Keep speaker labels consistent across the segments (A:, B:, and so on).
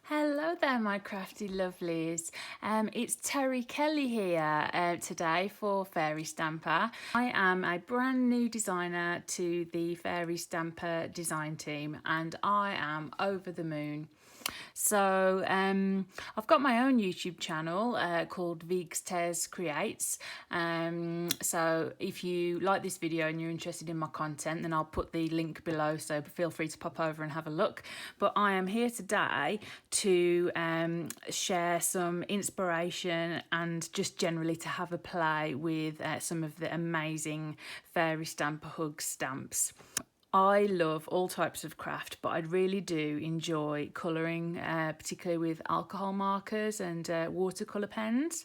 A: Hello there, my crafty lovelies. It's Terry Kelly here today for Fairy Stamper. I am a brand new designer to the Fairy Stamper design team, and I am over the moon. So I've got my own YouTube channel called Vegs Creates. So if you like this video and you're interested in my content, then I'll put the link below, so feel free to pop over and have a look. But I am here today to share some inspiration and just generally to have a play with some of the amazing Fairy Stamper Hug stamps. I love all types of craft, but I really do enjoy colouring, particularly with alcohol markers and watercolour pens.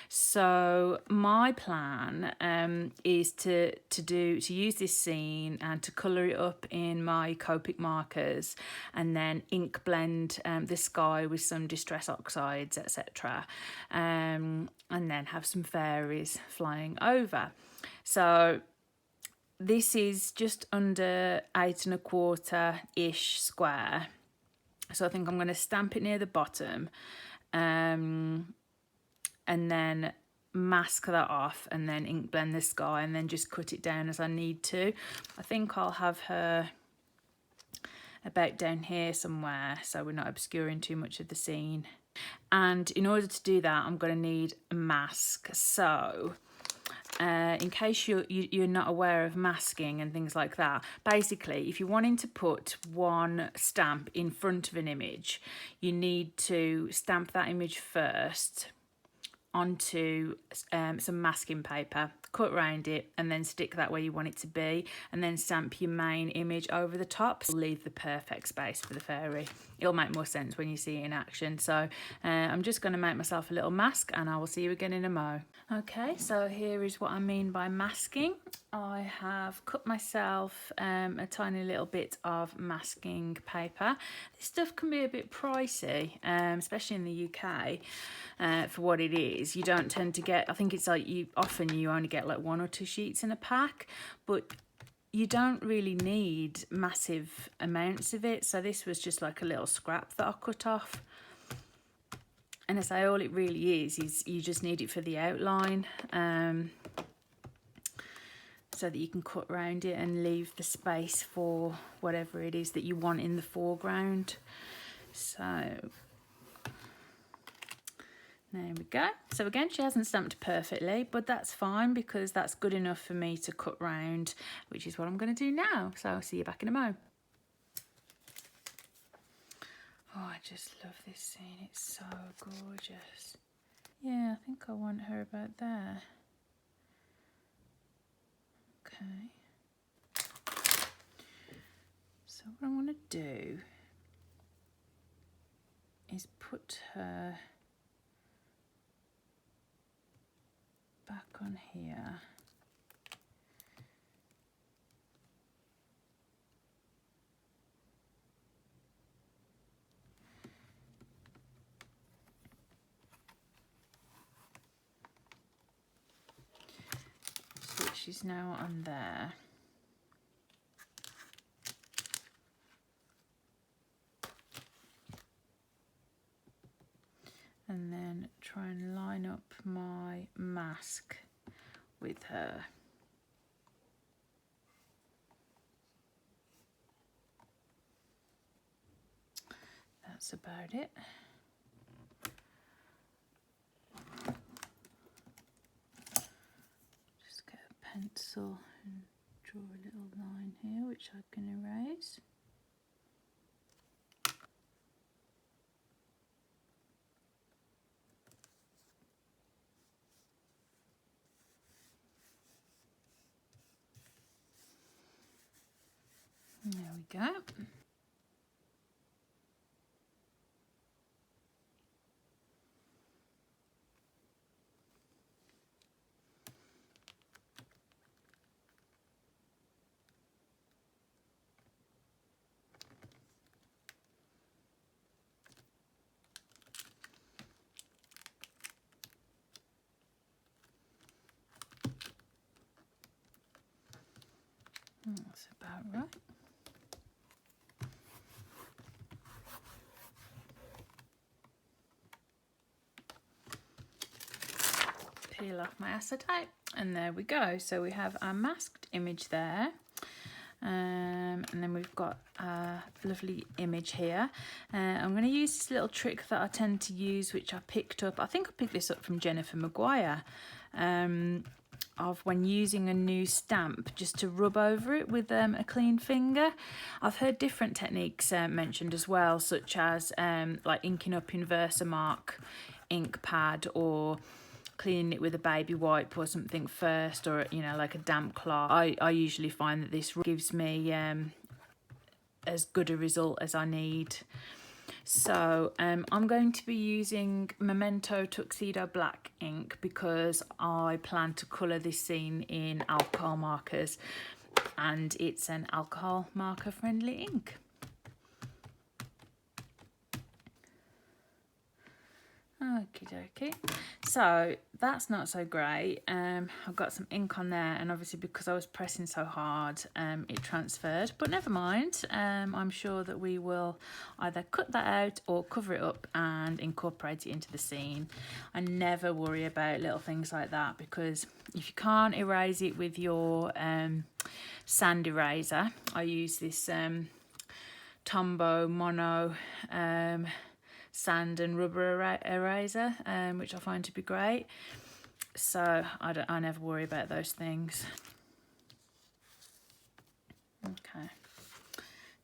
A: So my plan is to use this scene and to colour it up in my Copic markers, and then ink blend the sky with some distress oxides, etc. And then have some fairies flying over. So this is just under 8 1/4-ish square. So I think I'm going to stamp it near the bottom and then mask that off and then ink blend the sky and then just cut it down as I need to. I think I'll have her about down here somewhere so we're not obscuring too much of the scene. And in order to do that, I'm going to need a mask. So in case you're not aware of masking and things like that, basically if you're wanting to put one stamp in front of an image, you need to stamp that image first onto some masking paper, cut around it and then stick that where you want it to be, and then stamp your main image over the top. So leave the perfect space for the fairy. It'll make more sense when you see it in action. So I'm just going to make myself a little mask and I will see you again in a mo. Okay, so here is what I mean by masking. I have cut myself a tiny little bit of masking paper. This stuff can be a bit pricey, especially in the UK for what it is. You don't tend to get, I think it's like you only get like 1 or 2 sheets in a pack, but you don't really need massive amounts of it. So this was just like a little scrap that I cut off. And I say all it really is you just need it for the outline, so that you can cut around it and leave the space for whatever it is that you want in the foreground. So there we go. So again, she hasn't stamped perfectly, but that's fine because that's good enough for me to cut round, which is what I'm going to do now. So I'll see you back in a mo. Oh, I just love this scene. It's so gorgeous. Yeah, I think I want her about there. Okay. So what I want to do is put her back on here. So she's now on there. And then try and line up my mask with her. That's about it. Just get a pencil and draw a little line here, which I can erase. There we go. That's about right. Peel off my acetate, and there we go. So we have our masked image there. And then we've got a lovely image here. I'm going to use this little trick that I tend to use, which I picked up. I think I picked this up from Jennifer Maguire. Of when using a new stamp, just to rub over it with a clean finger. I've heard different techniques mentioned as well, such as like inking up in Versamark ink pad, or cleaning it with a baby wipe or something first, or you know, like a damp cloth. I usually find that this gives me as good a result as I need. So I'm going to be using Memento Tuxedo Black ink because I plan to colour this scene in alcohol markers, and it's an alcohol marker friendly ink. Okie dokie. So that's not so great. I've got some ink on there, and obviously because I was pressing so hard, it transferred, but never mind. I'm sure that we will either cut that out or cover it up and incorporate it into the scene. I never worry about little things like that, because if you can't erase it with your sand eraser, I use this Tombow Mono sand and rubber eraser, which I find to be great. So I never worry about those things. Okay,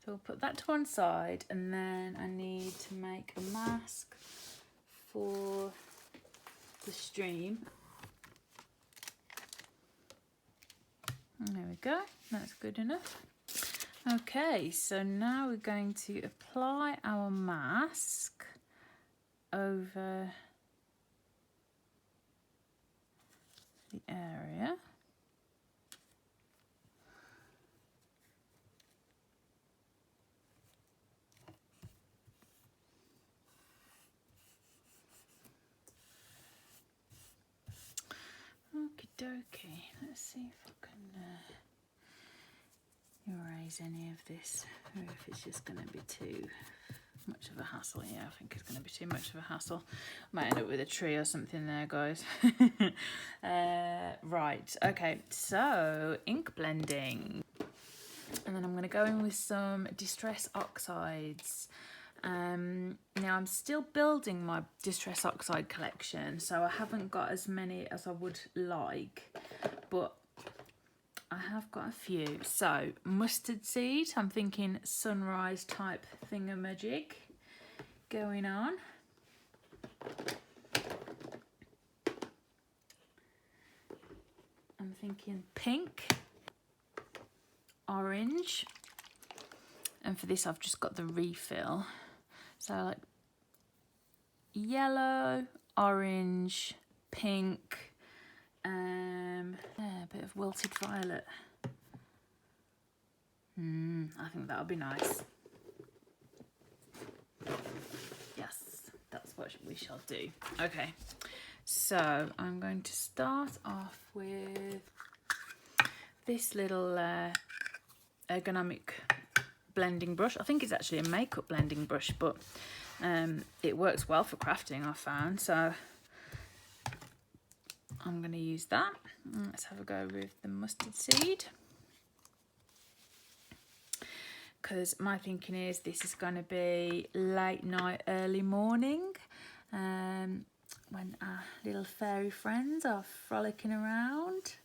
A: so we'll put that to one side, and then I need to make a mask for the stream. And there we go, that's good enough. Okay, so now we're going to apply our mask over the area. Okie dokie, let's see if I can erase any of this, or if it's just going to be too much of a hassle. Yeah, I think it's going to be too much of a hassle. Might end up with a tree or something there, guys. Right, okay, so ink blending. And then I'm going to go in with some Distress Oxides. Now I'm still building my Distress Oxide collection, so I haven't got as many as I would like, but I have got a few. So mustard seed, I'm thinking sunrise type thingamajig going on. I'm thinking pink, orange, and for this I've just got the refill. So like yellow, orange, pink, yeah, a bit of wilted violet. I think that'll be nice. Yes, that's what we shall do. Okay, so I'm going to start off with this little ergonomic blending brush. I think it's actually a makeup blending brush, but it works well for crafting, I found, so I'm going to use that. Let's have a go with the mustard seed, because my thinking is this is going to be late night, early morning, when our little fairy friends are frolicking around.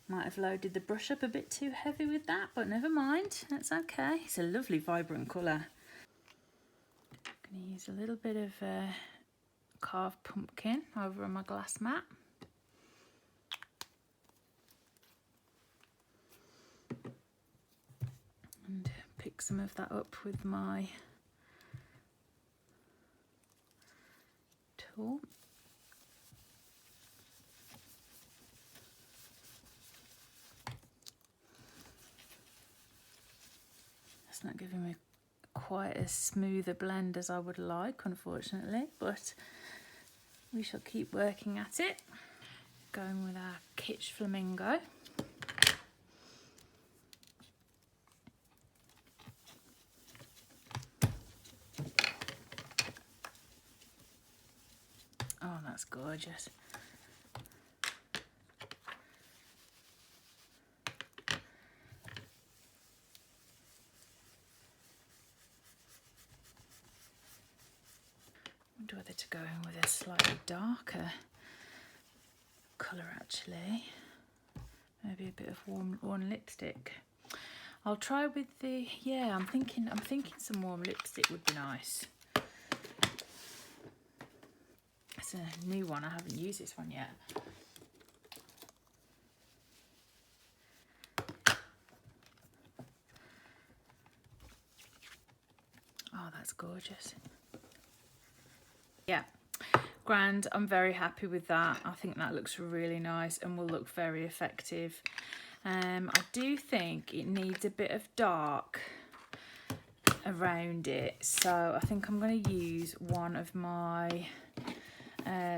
A: Might have loaded the brush up a bit too heavy with that, but never mind, that's okay. It's a lovely vibrant colour. I'm going to use a little bit of carved pumpkin over on my glass mat. And pick some of that up with my tool. Not giving me quite as smooth a blend as I would like, unfortunately, but we shall keep working at it. Going with our Kitsch Flamingo. Oh, that's gorgeous. I wonder whether to go in with a slightly darker colour actually. Maybe a bit of warm lipstick. I'll try with the, yeah, I'm thinking some warm lipstick would be nice. It's a new one, I haven't used this one yet. Oh, that's gorgeous. Yeah, grand, I'm very happy with that. I think that looks really nice and will look very effective. I do think it needs a bit of dark around it, so I think I'm going to use one of my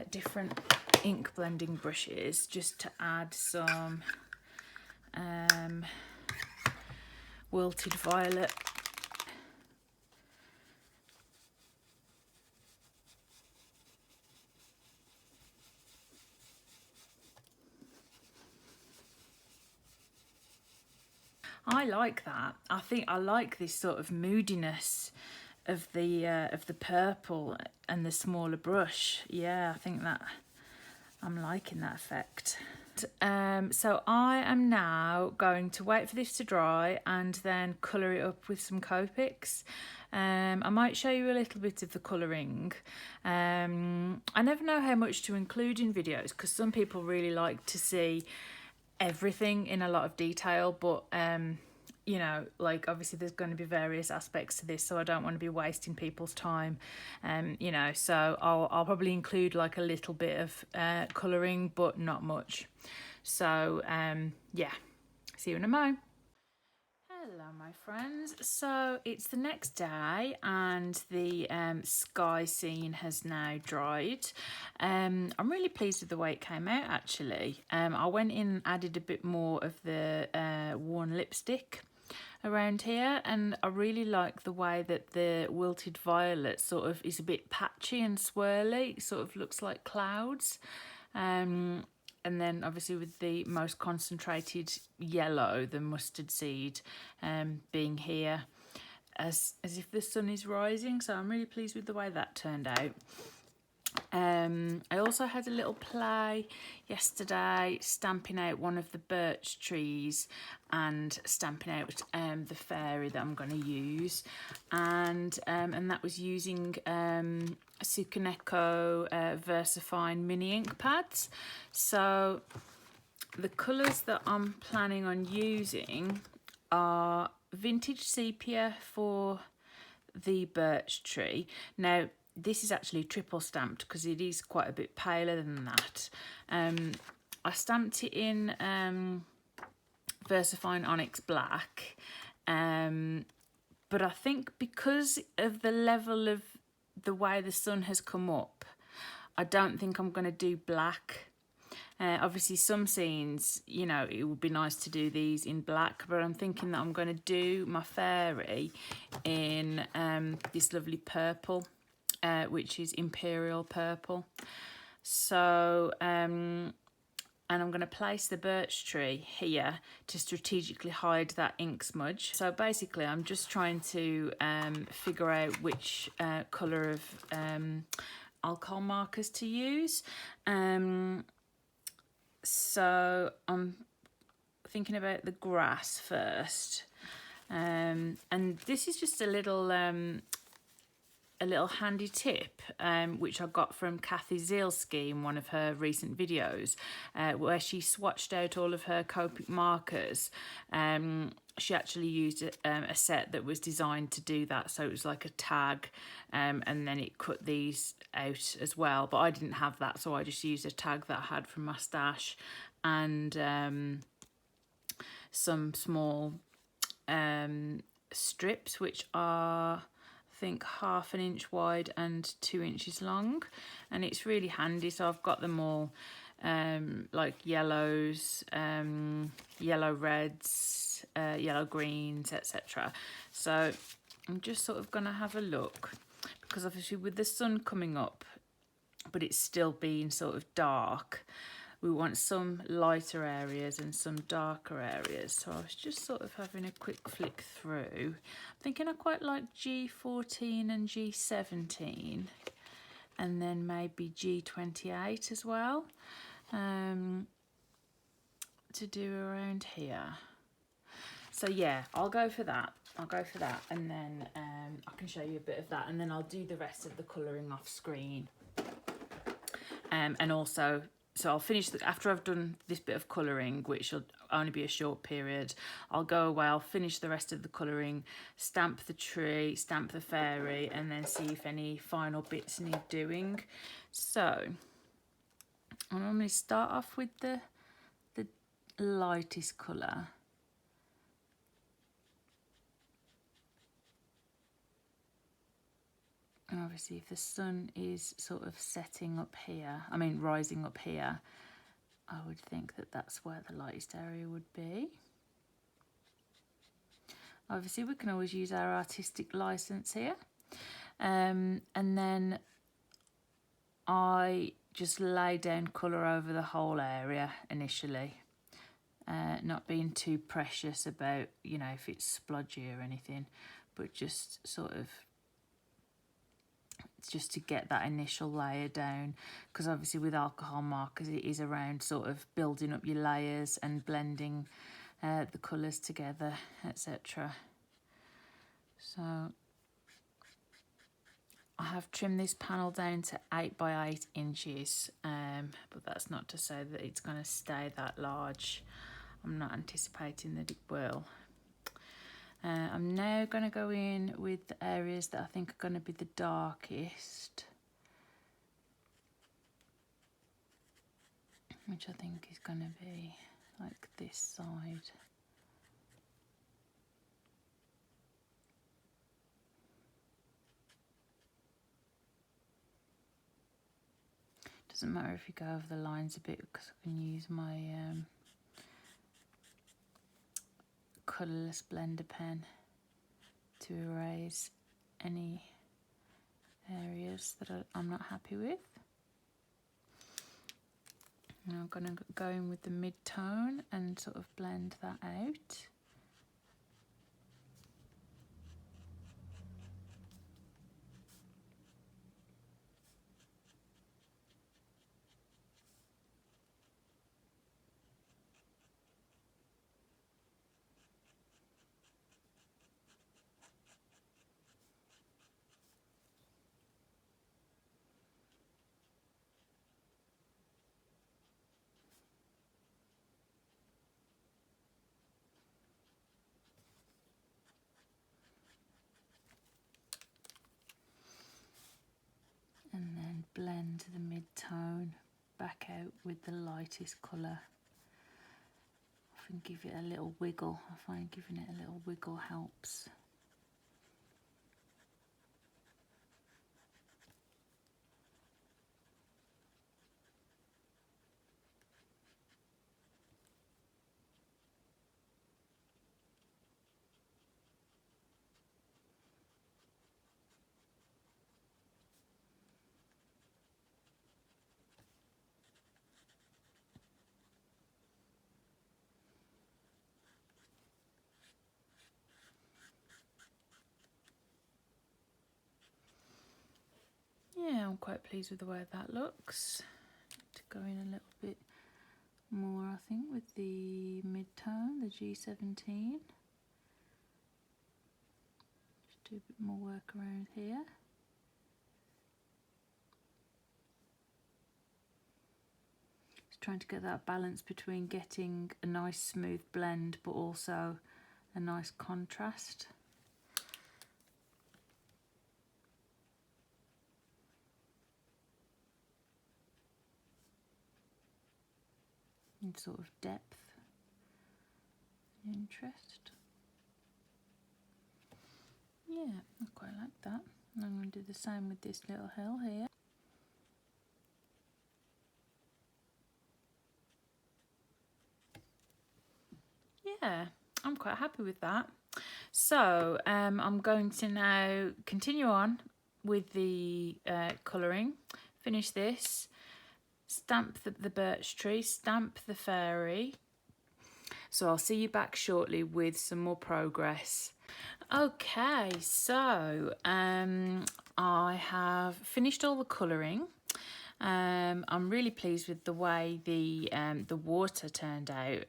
A: different ink blending brushes just to add some wilted violet. I like that. I think I like this sort of moodiness of the purple and the smaller brush. Yeah, I think that I'm liking that effect. So I am now going to wait for this to dry and then colour it up with some Copics. I might show you a little bit of the colouring. I never know how much to include in videos because some people really like to see everything in a lot of detail, but you know, like obviously there's going to be various aspects to this, so I don't want to be wasting people's time, you know, so I'll probably include like a little bit of colouring but not much. So yeah, see you in a mo. Hello my friends, so it's the next day and the sky scene has now dried. I'm really pleased with the way it came out actually. I went in and added a bit more of the worn lipstick around here, and I really like the way that the wilted violet sort of is a bit patchy and swirly. It sort of looks like clouds. And then obviously with the most concentrated yellow, the mustard seed, being here as if the sun is rising. So I'm really pleased with the way that turned out. I also had a little play yesterday stamping out one of the birch trees and stamping out the fairy that I'm going to use, and that was using Sakura Versafine mini ink pads. So the colours that I'm planning on using are vintage sepia for the birch tree. Now this is actually triple stamped because it is quite a bit paler than that. I stamped it in Versafine Onyx black, but I think because of the level of the way the sun has come up, I don't think I'm going to do black. Obviously some scenes, you know, it would be nice to do these in black, but I'm thinking that I'm going to do my fairy in this lovely purple, which is imperial purple. So and I'm going to place the birch tree here to strategically hide that ink smudge. So basically I'm just trying to figure out which colour of alcohol markers to use. So I'm thinking about the grass first, and this is just a little handy tip which I got from Kathy Zielski in one of her recent videos, where she swatched out all of her Copic markers. She actually used a set that was designed to do that, so it was like a tag, and then it cut these out as well, but I didn't have that, so I just used a tag that I had from my stash and some small strips which are think 1/2 inch wide and 2 inches long, and it's really handy. So I've got them all like yellows, yellow reds, yellow greens, etc. So I'm just sort of gonna have a look, because obviously with the sun coming up but it's still being sort of dark, we want some lighter areas and some darker areas. So I was just sort of having a quick flick through. I'm thinking I quite like G14 and G17, and then maybe G28 as well, to do around here. So yeah, I'll go for that. And then I can show you a bit of that, and then I'll do the rest of the colouring off screen. And also, so I'll finish after I've done this bit of colouring, which will only be a short period. I'll go away, I'll finish the rest of the colouring, stamp the tree, stamp the fairy, and then see if any final bits need doing. So I'm going to start off with the lightest colour. And obviously if the sun is sort of setting up here, rising up here, I would think that that's where the lightest area would be. Obviously we can always use our artistic license here. And then I just lay down colour over the whole area initially. Not being too precious about, you know, if it's splodgy or anything, but just sort of just to get that initial layer down, because obviously with alcohol markers it is around sort of building up your layers and blending the colours together, etc. So I have trimmed this panel down to 8 by 8 inches, but that's not to say that it's going to stay that large. I'm not anticipating that it will. I'm now going to go in with the areas that I think are going to be the darkest, which I think is going to be like this side. Doesn't matter if you go over the lines a bit, because I can use my colourless blender pen to erase any areas that I'm not happy with. Now I'm going to go in with the mid-tone and sort of blend that out. And then blend the mid-tone back out with the lightest colour. Often give it a little wiggle. I find giving it a little wiggle helps. Yeah, I'm quite pleased with the way that looks. To go in a little bit more, I think, with the mid-tone, the G17. Just do a bit more work around here. Just trying to get that balance between getting a nice smooth blend but also a nice contrast. And sort of depth and interest. Yeah, I quite like that. I'm going to do the same with this little hill here. Yeah, I'm quite happy with that. So I'm going to now continue on with the colouring, finish this, stamp the birch tree, stamp the fairy. So I'll see you back shortly with some more progress. Okay, so I have finished all the colouring. I'm really pleased with the way the water turned out.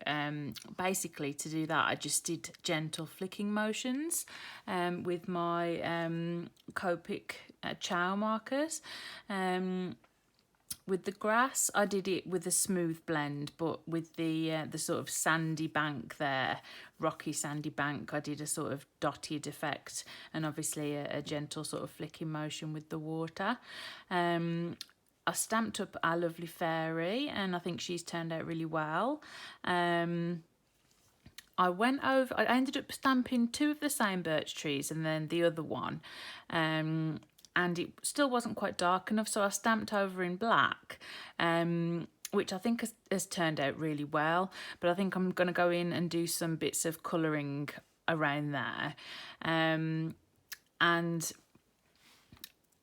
A: Basically, to do that, I just did gentle flicking motions with my Copic Ciao markers. With the grass, I did it with a smooth blend, but with the sort of sandy bank there, rocky sandy bank, I did a sort of dotted effect, and obviously a gentle sort of flicking motion with the water. I stamped up our lovely fairy, and I think she's turned out really well. I ended up stamping 2 of the same birch trees and then the other one. And it still wasn't quite dark enough, so I stamped over in black, which I think has turned out really well. But I think I'm going to go in and do some bits of colouring around there. And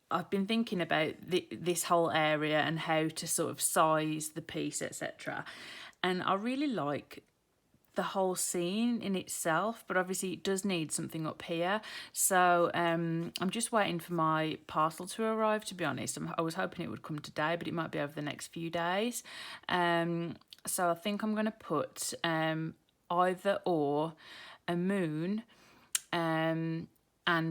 A: I've been thinking about this whole area and how to sort of size the piece, etc. And I really like the whole scene in itself, but obviously it does need something up here. So I'm just waiting for my parcel to arrive, to be honest. I was hoping it would come today, but it might be over the next few days. So I think I'm going to put either or a moon and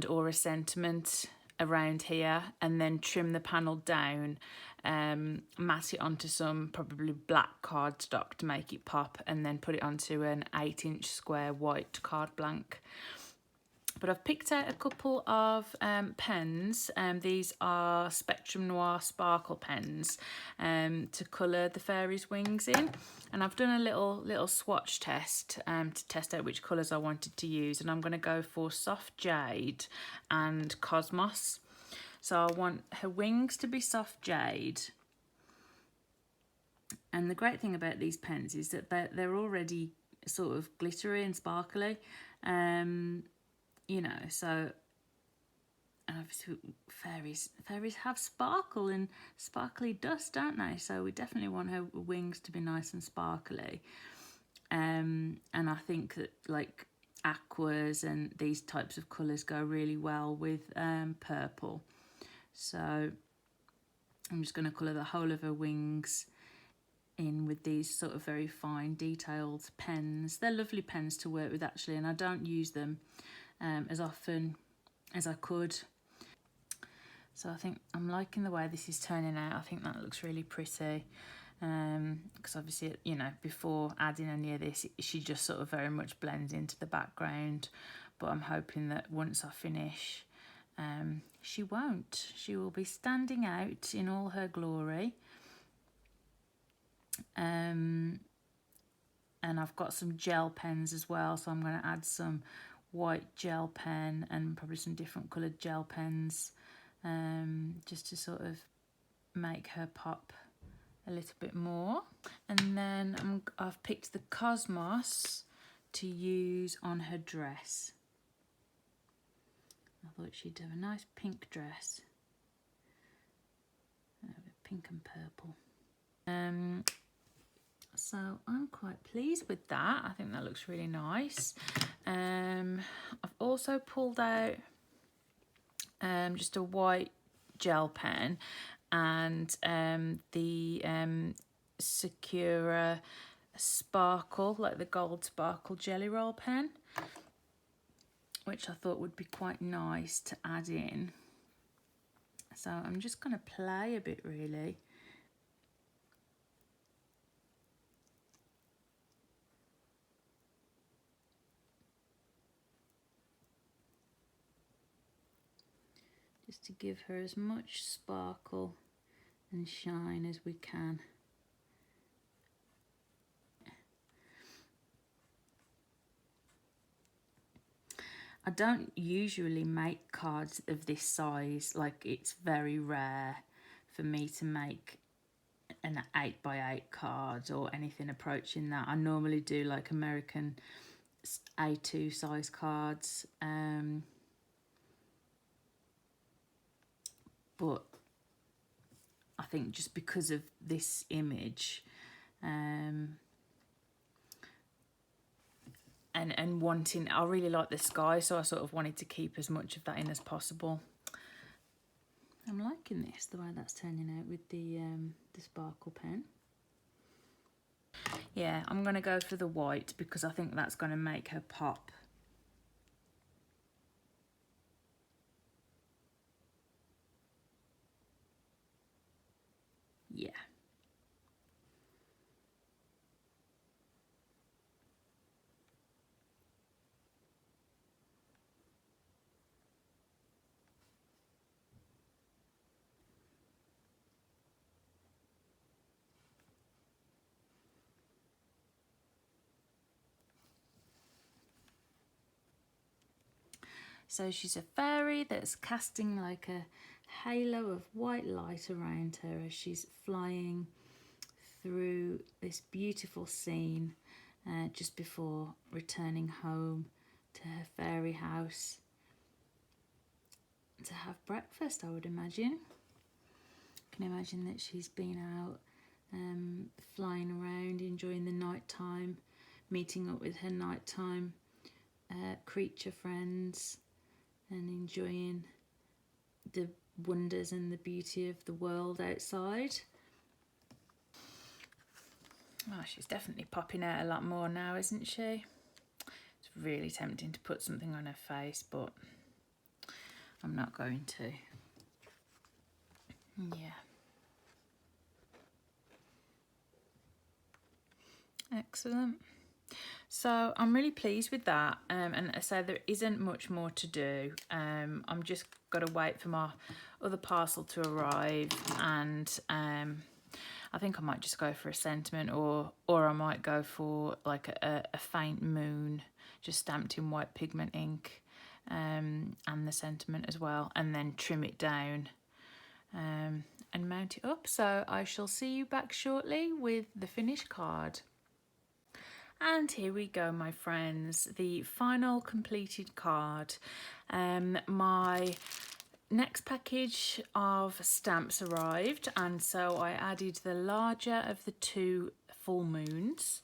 A: or a sentiment around here, and then trim the panel down, mat it onto some probably black cardstock to make it pop, and then put it onto an 8-inch square white card blank. But I've picked out a couple of pens. These are Spectrum Noir Sparkle pens to colour the fairy's wings in. And I've done a little swatch test to test out which colours I wanted to use. And I'm going to go for Soft Jade and Cosmos. So I want her wings to be soft jade. And the great thing about these pens is that they're already sort of glittery and sparkly. You know, so, and obviously fairies have sparkle and sparkly dust, don't they? So we definitely want her wings to be nice and sparkly. And I think that like aquas and these types of colours go really well with purple. So I'm just going to colour the whole of her wings in with these sort of very fine detailed pens. They're lovely pens to work with actually, and I don't use them as often as I could. So I think I'm liking the way this is turning out. I think that looks really pretty, because obviously, you know, before adding any of this, she just sort of very much blends into the background. But I'm hoping that once I finish, she won't. She will be standing out in all her glory. And I've got some gel pens as well, so I'm going to add some white gel pen and probably some different coloured gel pens, just to sort of make her pop a little bit more. And then I've picked the Cosmos to use on her dress. I thought she'd have a nice pink dress, pink and purple. So I'm quite pleased with that. I think that looks really nice. I've also pulled out just a white gel pen and the Sakura Sparkle, like the gold sparkle jelly roll pen, which I thought would be quite nice to add in. So I'm just going to play a bit really. Just to give her as much sparkle and shine as we can. I don't usually make cards of this size. Like, it's very rare for me to make an 8x8 card or anything approaching that. I normally do like American A2 size cards, but I think just because of this image, and wanting, I really like the sky, so I sort of wanted to keep as much of that in as possible. I'm liking this, the way that's turning out with the sparkle pen. Yeah, I'm going to go for the white because I think that's going to make her pop. Yeah. So she's a fairy that's casting like a halo of white light around her as she's flying through this beautiful scene just before returning home to her fairy house to have breakfast, I would imagine. I can imagine that she's been out flying around, enjoying the night time, meeting up with her nighttime creature friends, and enjoying the wonders and the beauty of the world outside. Oh, she's definitely popping out a lot more now, isn't she? It's really tempting to put something on her face, but I'm not going to. Yeah. Excellent. So I'm really pleased with that, and I say there isn't much more to do. I'm just got to wait for my other parcel to arrive, and I think I might just go for a sentiment, or I might go for like a faint moon, just stamped in white pigment ink, and the sentiment as well, and then trim it down and mount it up. So I shall see you back shortly with the finished card. And here we go, my friends, the final completed card. My next package of stamps arrived, and so I added the larger of the two full moons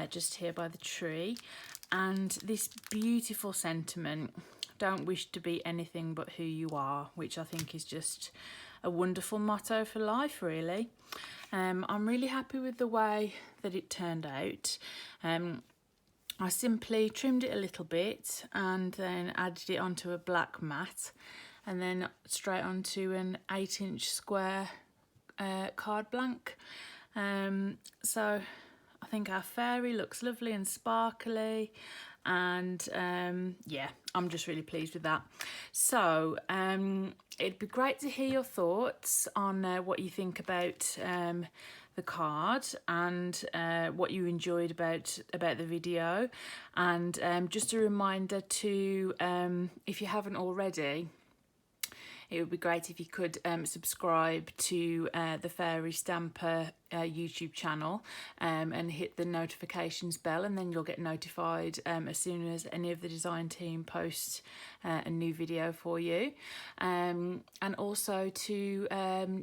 A: just here by the tree, and this beautiful sentiment, don't wish to be anything but who you are, which I think is just a wonderful motto for life, really. I'm really happy with the way that it turned out. I simply trimmed it a little bit and then added it onto a black mat, and then straight onto an 8-inch square card blank. So I think our fairy looks lovely and sparkly, and yeah, I'm just really pleased with that. So it'd be great to hear your thoughts on what you think about the card, and what you enjoyed about the video. And just a reminder to, if you haven't already, it would be great if you could subscribe to the Fairy Stamper YouTube channel, and hit the notifications bell, and then you'll get notified as soon as any of the design team posts a new video for you. And also to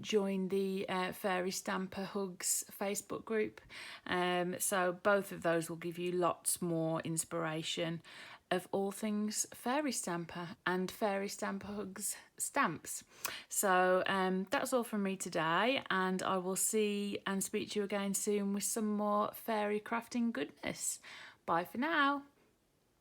A: join the Fairy Stamper Hugs Facebook group. So both of those will give you lots more inspiration of all things Fairy Stamper and Fairy Stamper Hugs stamps. So that's all from me today, and I will see and speak to you again soon with some more fairy crafting goodness. Bye for now.